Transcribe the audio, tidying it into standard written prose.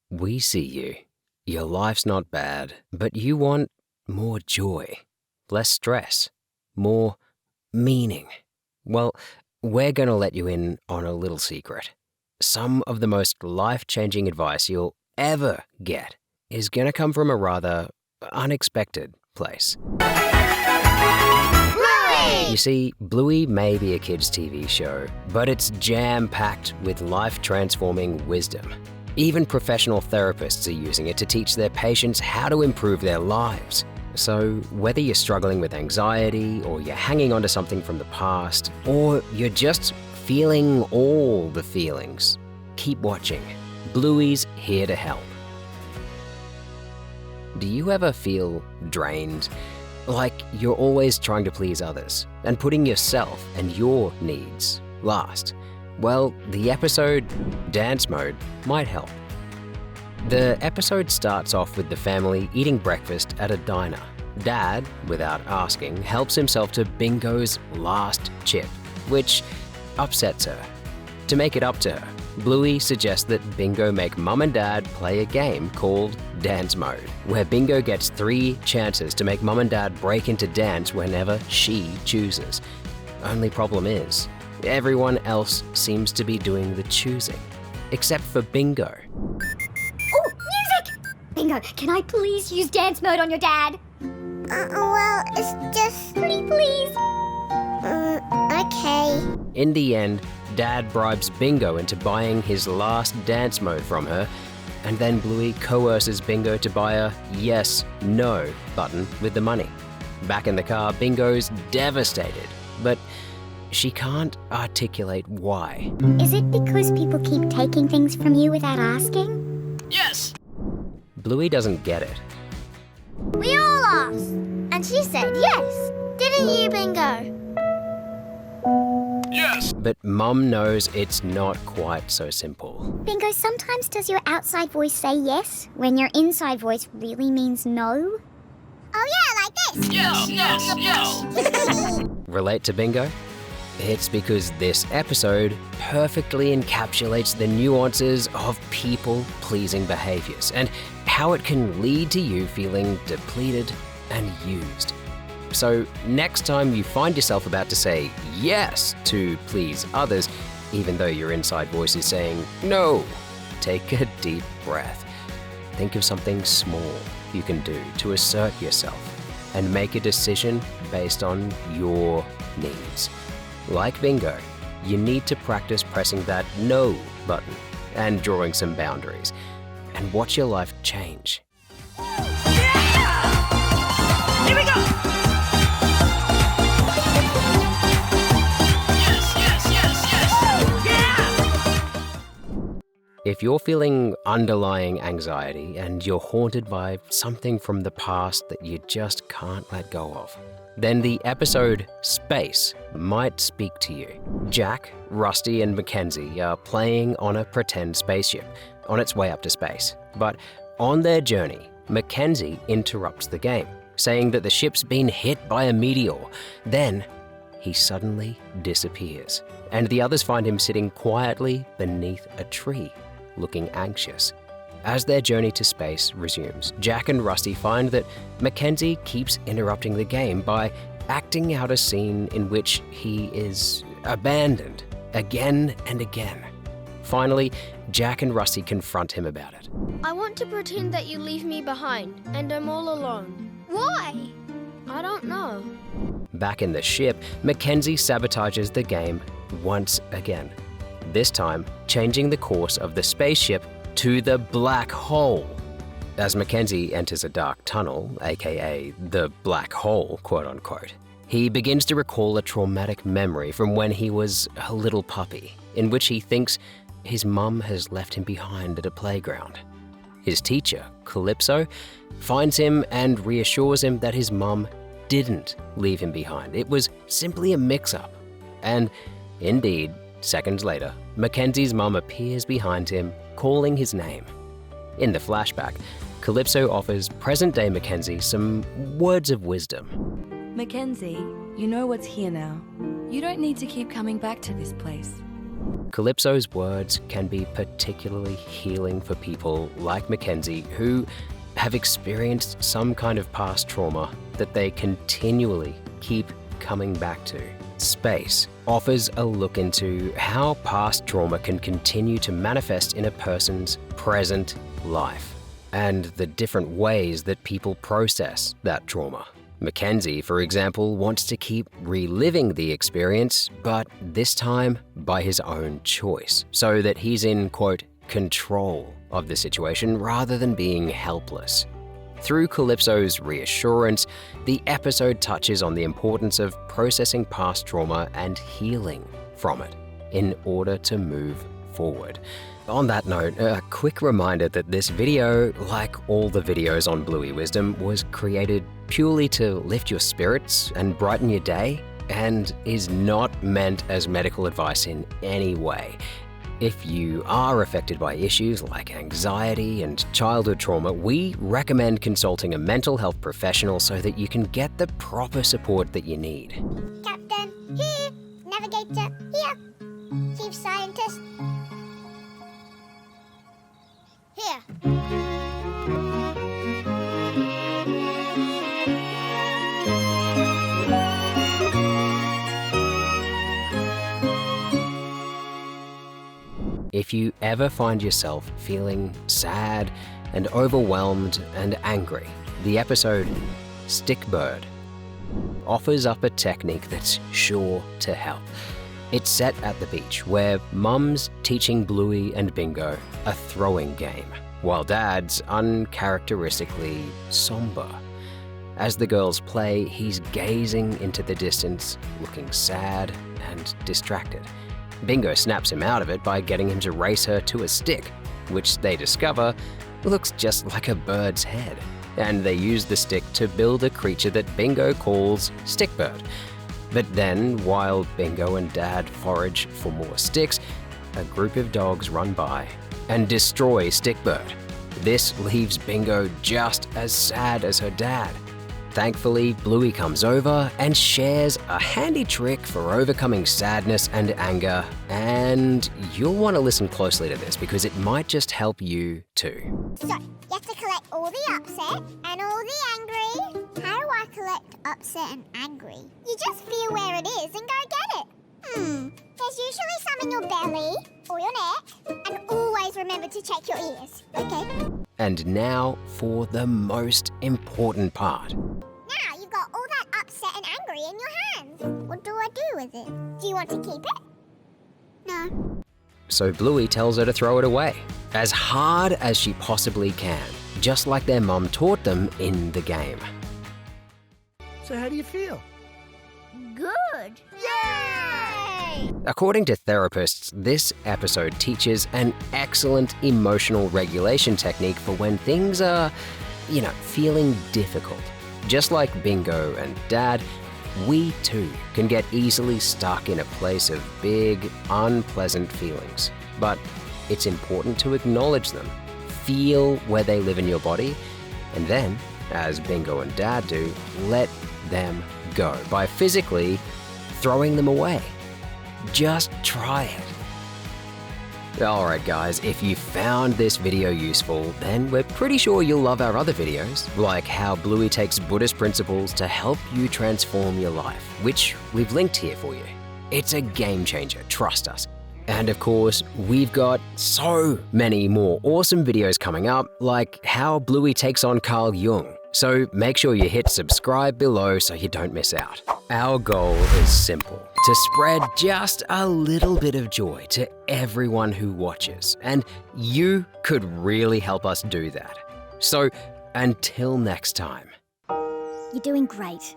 We see you. Your life's not bad, but you want more joy, less stress, more meaning. Well, we're going to let you in on a little secret. Some of the most life-changing advice you'll ever get is going to come from a rather unexpected place. Bluey! You see, Bluey may be a kids' TV show, but it's jam-packed with life-transforming wisdom. Even professional therapists are using it to teach their patients how to improve their lives. So whether you're struggling with anxiety, or you're hanging on to something from the past, or you're just feeling all the feelings, keep watching. Bluey's here to help. Do you ever feel drained? Like you're always trying to please others and putting yourself and your needs last? Well, the episode Dance Mode might help. The episode starts off with the family eating breakfast at a diner. Dad, without asking, helps himself to Bingo's last chip, which upsets her. To make it up to her, Bluey suggests that Bingo make Mum and Dad play a game called Dance Mode, where Bingo gets 3 chances to make Mum and Dad break into dance whenever she chooses. Only problem is, everyone else seems to be doing the choosing, except for Bingo. Oh, music! Bingo, can I please use dance mode on your dad? Well, it's just... Please. Okay. In the end, Dad bribes Bingo into buying his last dance mode from her, and then Bluey coerces Bingo to buy a yes/no button with the money. Back in the car, Bingo's devastated, but she can't articulate why. Is it because people keep taking things from you without asking? Yes! Bluey doesn't get it. We all asked, and she said yes. Didn't you, Bingo? Yes! But Mum knows it's not quite so simple. Bingo, sometimes does your outside voice say yes when your inside voice really means no? Oh yeah, like this. Yes! Relate to Bingo? It's because this episode perfectly encapsulates the nuances of people-pleasing behaviors and how it can lead to you feeling depleted and used. So next time you find yourself about to say yes to please others, even though your inside voice is saying no, take a deep breath. Think of something small you can do to assert yourself and make a decision based on your needs. Like Bingo, you need to practice pressing that no button and drawing some boundaries, and watch your life change. Here we go! If you're feeling underlying anxiety and you're haunted by something from the past that you just can't let go of, then the episode Space might speak to you. Jack, Rusty, and Mackenzie are playing on a pretend spaceship on its way up to space. But on their journey, Mackenzie interrupts the game, saying that the ship's been hit by a meteor. Then he suddenly disappears, and the others find him sitting quietly beneath a tree, looking anxious. As their journey to space resumes, Jack and Rusty find that Mackenzie keeps interrupting the game by acting out a scene in which he is abandoned again and again. Finally, Jack and Rusty confront him about it. I want to pretend that you leave me behind and I'm all alone. Why? I don't know. Back in the ship, Mackenzie sabotages the game once again, this time changing the course of the spaceship to the black hole. As Mackenzie enters a dark tunnel, aka the black hole, quote unquote, he begins to recall a traumatic memory from when he was a little puppy, in which he thinks his mum has left him behind at a playground. His teacher, Calypso, finds him and reassures him that his mum didn't leave him behind. It was simply a mix-up. And indeed, seconds later, Mackenzie's mum appears behind him, calling his name. In the flashback, Calypso offers present-day Mackenzie some words of wisdom. Mackenzie, you know what's here now. You don't need to keep coming back to this place. Calypso's words can be particularly healing for people like Mackenzie who have experienced some kind of past trauma that they continually keep coming back to. Space offers a look into how past trauma can continue to manifest in a person's present life and the different ways that people process that trauma. Mackenzie, for example, wants to keep reliving the experience, but this time by his own choice, so that he's in, quote, control of the situation rather than being helpless. Through Calypso's reassurance, the episode touches on the importance of processing past trauma and healing from it in order to move forward. On that note, a quick reminder that this video, like all the videos on Bluey Wisdom, was created purely to lift your spirits and brighten your day, and is not meant as medical advice in any way. If you are affected by issues like anxiety and childhood trauma, we recommend consulting a mental health professional so that you can get the proper support that you need. Captain, here. Navigator, here. Chief Scientist, here. If you ever find yourself feeling sad and overwhelmed and angry, the episode Stickbird offers up a technique that's sure to help. It's set at the beach where Mum's teaching Bluey and Bingo a throwing game, while Dad's uncharacteristically somber. As the girls play, he's gazing into the distance, looking sad and distracted. Bingo snaps him out of it by getting him to race her to a stick, which they discover looks just like a bird's head. And they use the stick to build a creature that Bingo calls Stickbird. But then, while Bingo and Dad forage for more sticks, a group of dogs run by and destroy Stickbird. This leaves Bingo just as sad as her dad. Thankfully, Bluey comes over and shares a handy trick for overcoming sadness and anger, and you'll want to listen closely to this because it might just help you too. So, you have to collect all the upset and all the angry. How do I collect upset and angry? You just feel where it is and go get it. There's usually some in your belly or your neck, and always remember to check your ears, okay? And now for the most important part. Now you've got all that upset and angry in your hands. What do I do with it? Do you want to keep it? No. So Bluey tells her to throw it away, as hard as she possibly can, just like their mum taught them in the game. So how do you feel? Good. Yay! According to therapists, this episode teaches an excellent emotional regulation technique for when things are, feeling difficult. Just like Bingo and Dad, we too can get easily stuck in a place of big, unpleasant feelings. But it's important to acknowledge them, feel where they live in your body, and then, as Bingo and Dad do, let them go by physically throwing them away. Just try it. Alright guys, if you found this video useful, then we're pretty sure you'll love our other videos, like how Bluey takes Buddhist principles to help you transform your life, which we've linked here for you. It's a game changer, trust us. And of course, we've got so many more awesome videos coming up, like how Bluey takes on Carl Jung. So make sure you hit subscribe below so you don't miss out. Our goal is simple, to spread just a little bit of joy to everyone who watches, and you could really help us do that. So until next time. You're doing great.